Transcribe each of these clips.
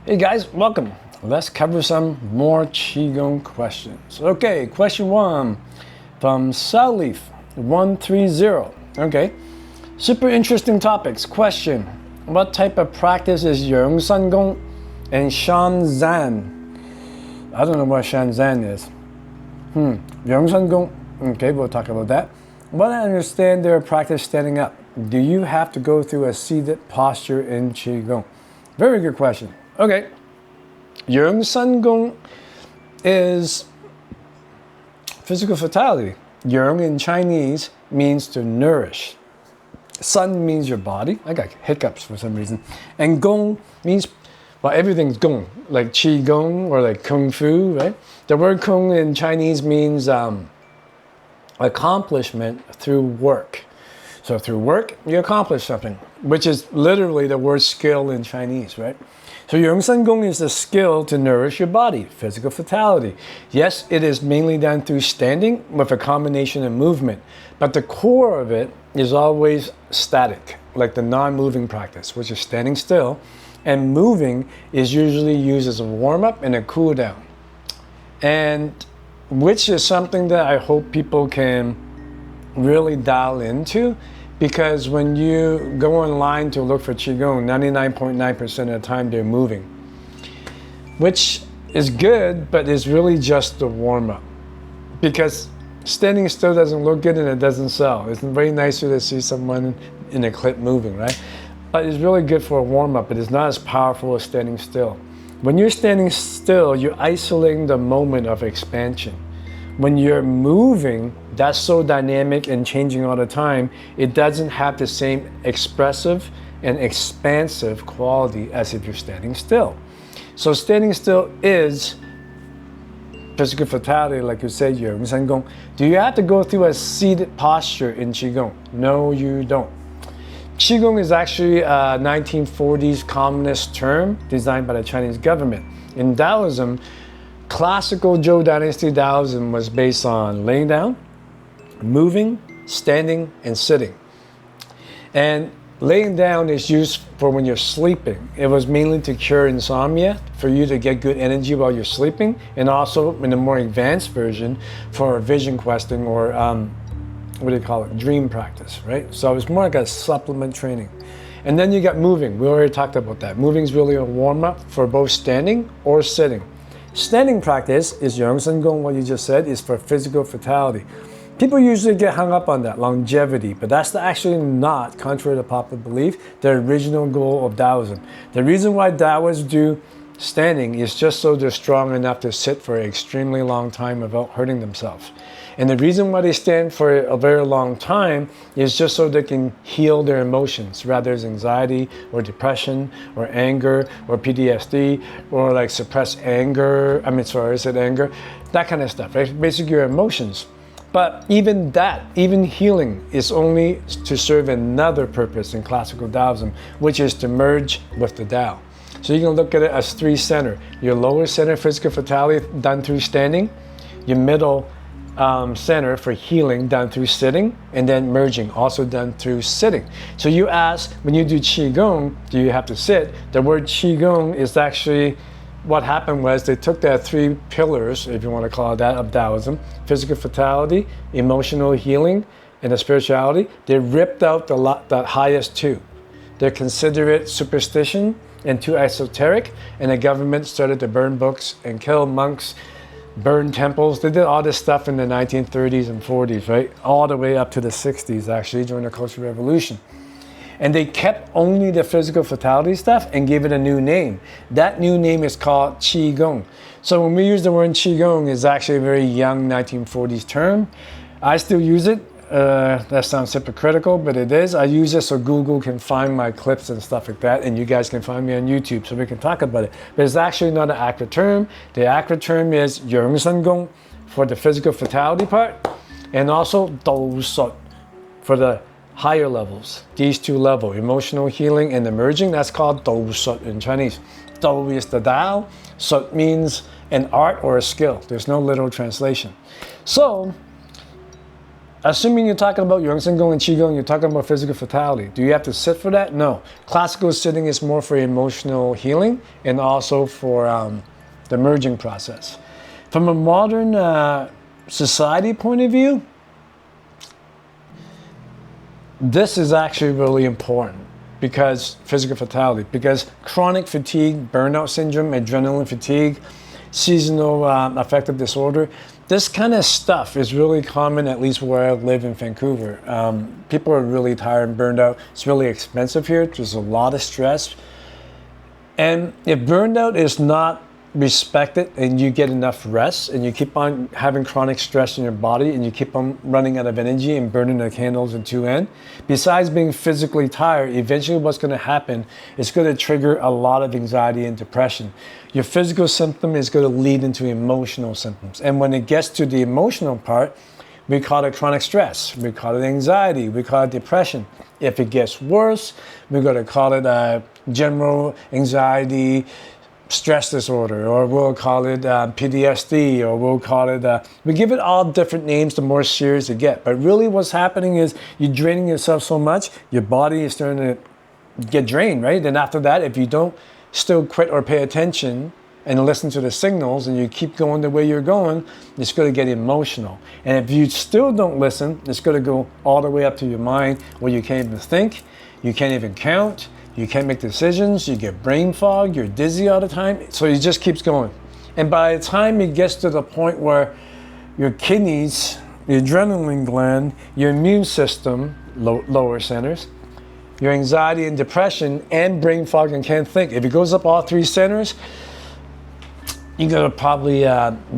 Hey guys, welcome. Let's cover some more Qigong questions. Okay, question 1 from Salif 130. Okay, super interesting topics. Question: what type of practice is Shan Gong and Shanzan? I don't know what Shanzan is. Shan Gong. Okay, we'll talk about that. What I understand, their practice standing up. Do you have to go through a seated posture in Qigong? Very good question. Okay, Shan Gong is physical vitality. Yang in Chinese means to nourish. Sun means your body. I got hiccups for some reason. And Gong means, well, everything's Gong, like Qi Gong or like Kung Fu, right? The word Kung in Chinese means accomplishment through work. So through work, you accomplish something, which is literally the word skill in Chinese, right? So Shan Gong is the skill to nourish your body, physical vitality. Yes, it is mainly done through standing with a combination of movement, but the core of it is always static, like the non-moving practice, which is standing still, and moving is usually used as a warm-up and a cool-down, and which is something that I hope people can really dial into. Because when you go online to look for Qigong, 99.9% of the time they're moving. Which is good, but it's really just the warm-up. Because standing still doesn't look good and it doesn't sell. It's very nicer to see someone in a clip moving, right? But it's really good for a warm-up, but it's not as powerful as standing still. When you're standing still, you're isolating the moment of expansion. When you're moving, that's so dynamic and changing all the time, it doesn't have the same expressive and expansive quality as if you're standing still. So standing still is physical vitality, like you said, Shan Gong. Do you have to go through a seated posture in Qigong? No, you don't. Qigong is actually a 1940s communist term designed by the Chinese government. In Taoism, classical Zhou Dynasty Taoism was based on laying down, moving, standing, and sitting. And laying down is used for when you're sleeping. It was mainly to cure insomnia, for you to get good energy while you're sleeping, and also in a more advanced version for vision questing or what do you call it, dream practice, right? So it's more like a supplement training. And then you got moving. We already talked about that. Moving is really a warm-up for both standing or sitting. Standing practice is Shan Gong, what you just said, is for physical vitality. People usually get hung up on that, longevity, but that's actually not, contrary to popular belief, the original goal of Taoism. The reason why Taoists do standing is just so they're strong enough to sit for an extremely long time without hurting themselves. And the reason why they stand for a very long time is just so they can heal their emotions, rather as anxiety or depression or anger or PTSD or like suppressed anger, anger, that kind of stuff, right? Basically your emotions. But even that, even healing is only to serve another purpose in classical Taoism, which is to merge with the Tao. So you can look at it as three center. Your lower center, physical vitality, done through standing. Your middle center for healing, done through sitting. And then merging, also done through sitting. So you ask, when you do Qigong, do you have to sit? The word Qigong is actually, what happened was they took the three pillars, if you want to call it that, of Taoism: physical vitality, emotional healing, and the spirituality. They ripped out the highest two. They consider it superstition and too esoteric, and the government started to burn books and kill monks, burn temples. They did all this stuff in the 1930s and 40s, right? All the way up to the 60s, actually, during the Cultural Revolution. And they kept only the physical vitality stuff and gave it a new name. That new name is called Qi Gong. So when we use the word Qi Gong, it's actually a very young 1940s term. I still use it. That sounds hypocritical, but it is. I use it so Google can find my clips and stuff like that, and you guys can find me on YouTube so we can talk about it. But it's actually not an accurate term. The accurate term is Shan Gong for the physical vitality part, and also Dou Sut for the higher levels. These two levels, emotional healing and emerging, that's called Dou Sut in Chinese. Dou is the Tao, Sut means an art or a skill. There's no literal translation. So assuming you're talking about Yongsen Gong and Qi Gong, you're talking about physical vitality. Do you have to sit for that? No. Classical sitting is more for emotional healing and also for the merging process. From a modern society point of view, this is actually really important because physical vitality, because chronic fatigue, burnout syndrome, adrenaline fatigue, seasonal affective disorder, this kind of stuff is really common, at least where I live in Vancouver. People are really tired and burned out. It's really expensive here. There's a lot of stress. And if burned out is not respected and you get enough rest and you keep on having chronic stress in your body and you keep on running out of energy and burning the candles at two ends, besides being physically tired, eventually what's going to happen is going to trigger a lot of anxiety and depression. Your physical symptom is going to lead into emotional symptoms. And when it gets to the emotional part, we call it chronic stress, we call it anxiety, we call it depression. If it gets worse, we're going to call it general anxiety, stress disorder, or we'll call it PTSD, or we'll call it, we give it all different names the more serious it gets. But really what's happening is you're draining yourself so much, your body is starting to get drained, right? Then after that, if you don't still quit or pay attention and listen to the signals and you keep going the way you're going, it's going to get emotional. And if you still don't listen, it's going to go all the way up to your mind where you can't even think, you can't even count, you can't make decisions, you get brain fog, you're dizzy all the time. So it just keeps going. And by the time it gets to the point where your kidneys, your adrenaline gland, your immune system, lower centers, your anxiety and depression, and brain fog and can't think, if it goes up all three centers, you're going to probably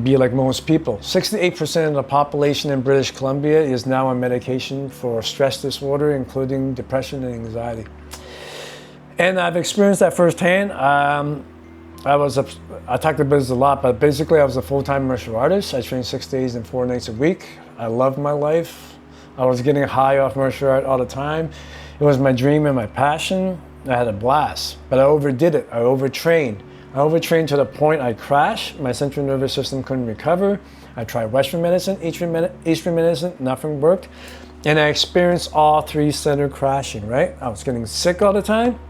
be like most people. 68% of the population in British Columbia is now on medication for stress disorder, including depression and anxiety. And I've experienced that firsthand. I talked about this a lot, but basically I was a full-time martial artist. I trained 6 days and 4 nights a week. I loved my life. I was getting high off martial art all the time. It was my dream and my passion. I had a blast, but I overdid it. I overtrained. I overtrained to the point I crashed. My central nervous system couldn't recover. I tried Western medicine, Eastern medicine, nothing worked. And I experienced all three center crashing, right? I was getting sick all the time.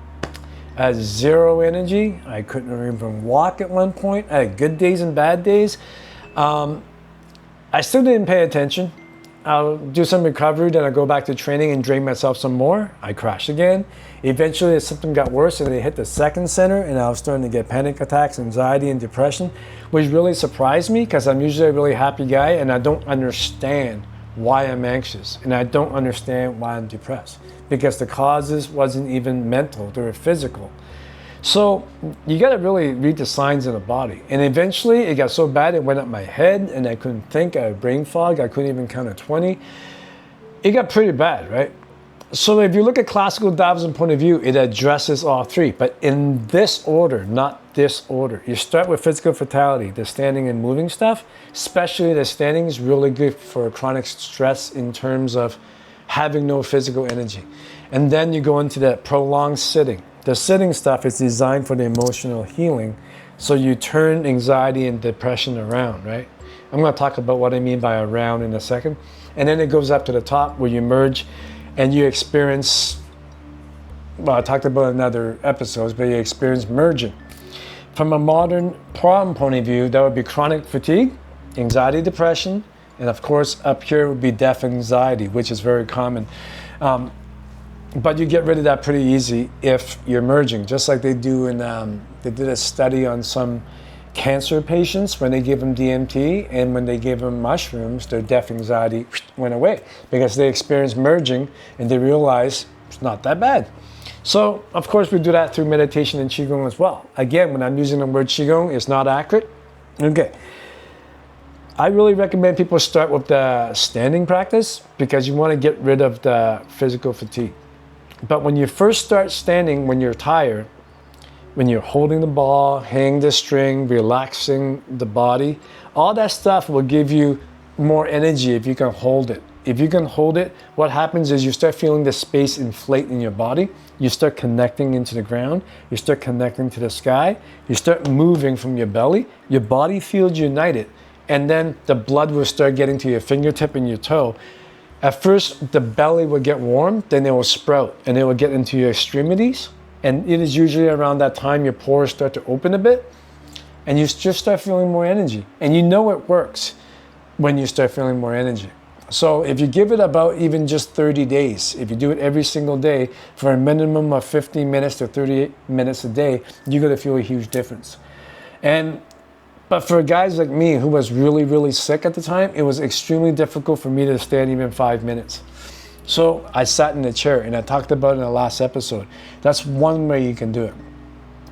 I had zero energy. I couldn't even walk at one point. I had good days and bad days. I still didn't pay attention. I'll do some recovery, then I'll go back to training and drain myself some more. I crashed again. Eventually the symptom got worse and it hit the second center and I was starting to get panic attacks, anxiety and depression, which really surprised me because I'm usually a really happy guy and I don't understand why I'm anxious and I don't understand why I'm depressed because the causes wasn't even mental, they were physical. So you got to really read the signs in the body. And eventually it got so bad it went up my head and I couldn't think. I had brain fog. I couldn't even count to 20. It got pretty bad, right? So if you look at classical Taoism point of view, it addresses all three, but in this order, not this order. You start with physical vitality, the standing and moving stuff, especially the standing is really good for chronic stress in terms of having no physical energy. And then you go into that prolonged sitting. The sitting stuff is designed for the emotional healing, so you turn anxiety and depression around, right? I'm going to talk about what I mean by around in a second. And then it goes up to the top where you merge and you experience, well, I talked about in other episodes, but you experience merging. From a modern problem point of view, that would be chronic fatigue, anxiety, depression, and of course up here would be death anxiety, which is very common. But you get rid of that pretty easy if you're merging, just like they do in, they did a study on some cancer patients when they give them DMT and when they gave them mushrooms, their death anxiety went away because they experienced merging and they realized it's not that bad. So of course we do that through meditation and Qigong as well. Again, when I'm using the word Qigong, it's not accurate. Okay. I really recommend people start with the standing practice because you want to get rid of the physical fatigue. But when you first start standing, when you're tired, when you're holding the ball, hanging the string, relaxing the body, all that stuff will give you more energy if you can hold it. If you can hold it, what happens is you start feeling the space inflate in your body. You start connecting into the ground. You start connecting to the sky. You start moving from your belly. Your body feels united. And then the blood will start getting to your fingertip and your toe. At first, the belly would get warm, then it will sprout and it will get into your extremities. And it is usually around that time your pores start to open a bit and you just start feeling more energy. And you know it works when you start feeling more energy. So if you give it about even just 30 days, if you do it every single day for a minimum of 15 minutes to 38 minutes a day, you're going to feel a huge difference. But for guys like me who was really, really sick at the time, it was extremely difficult for me to stand even 5 minutes. So I sat in a chair, and I talked about it in the last episode. That's one way you can do it.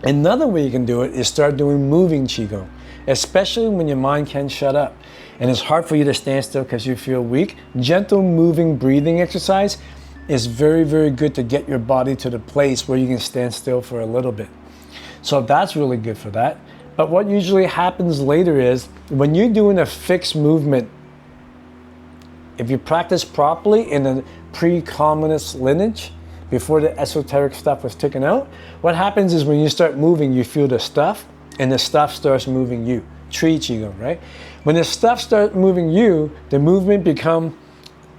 Another way you can do it is start doing moving qigong, especially when your mind can't shut up and it's hard for you to stand still because you feel weak. Gentle moving breathing exercise is very, very good to get your body to the place where you can stand still for a little bit. So that's really good for that. But what usually happens later is when you're doing a fixed movement, if you practice properly in a pre-communist lineage, before the esoteric stuff was taken out, what happens is when you start moving, you feel the stuff, and the stuff starts moving you. Tree Qigong, right? When the stuff starts moving you, the movement become,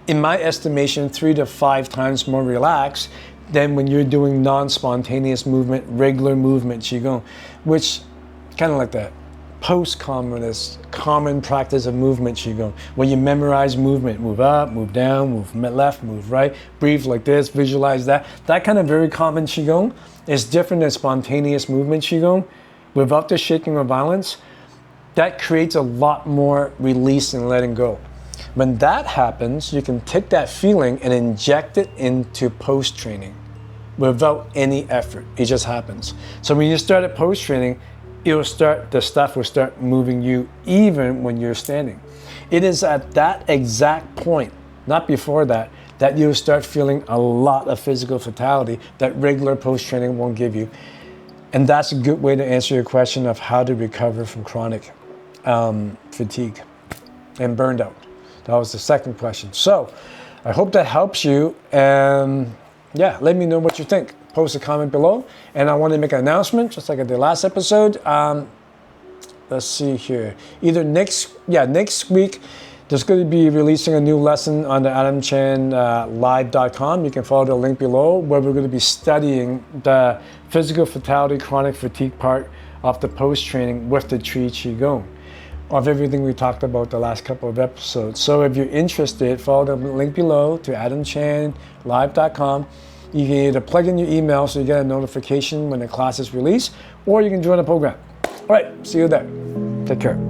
in my estimation, 3 to 5 times more relaxed than when you're doing non-spontaneous movement, regular movement Qigong, which kind of like that post-communist common practice of movement Qigong, when you memorize movement, move up, move down, move left, move right, breathe like this, visualize that. That kind of very common Qigong is different than spontaneous movement Qigong without the shaking or violence. That creates a lot more release and letting go. When that happens, you can take that feeling and inject it into post-training without any effort. It just happens. So when you start at post-training, the stuff will start moving you even when you're standing. It is at that exact point, not before that, that you'll start feeling a lot of physical vitality that regular post-training won't give you. And that's a good way to answer your question of how to recover from chronic fatigue and burned out. That was the second question. So I hope that helps you. And yeah, let me know what you think. Post a comment below. And I want to make an announcement, just like I did last episode. Let's see here. Either next week, there's going to be releasing a new lesson on the adamchanlive.com. You can follow the link below, where we're going to be studying the physical vitality, chronic fatigue part of the post-training with the Qi Gong of everything we talked about the last couple of episodes. So if you're interested, follow the link below to adamchanlive.com. You can either plug in your email so you get a notification when the class is released, or you can join the program. All right, see you there. Take care.